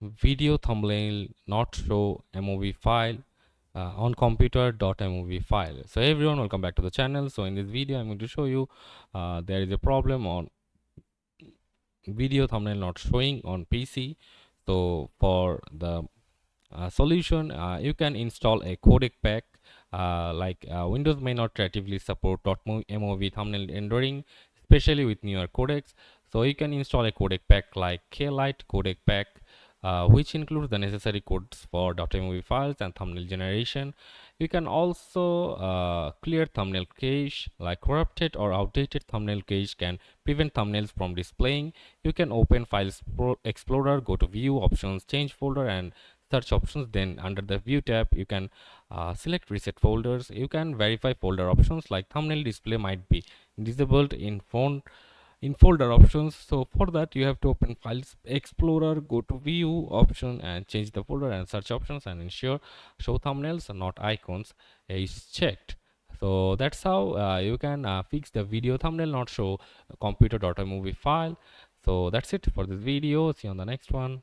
video thumbnail not show MOV file on computer.mov file. So everyone, welcome back to the channel. So in this video I'm going to show you there is a problem on video thumbnail not showing on PC. So for the solution, you can install a codec pack. Windows may not natively support .mov thumbnail rendering, especially with newer codecs. So you can install a codec pack like Klite codec pack, which includes the necessary codes for .mov files and thumbnail generation. You can also clear thumbnail cache, like corrupted or outdated thumbnail cache can prevent thumbnails from displaying. You can open File Explorer, go to View, Options, Change Folder, and search options. Then under the View tab, you can select Reset Folders. You can verify folder options like thumbnail display might be disabled in folder options. So for that, you have to open Files Explorer, go to View option, and change the folder and search options, and ensure Show Thumbnails and not icons is checked. So that's how you can fix the video thumbnail not show computer.movie file. So that's it for this video. See you on the next one.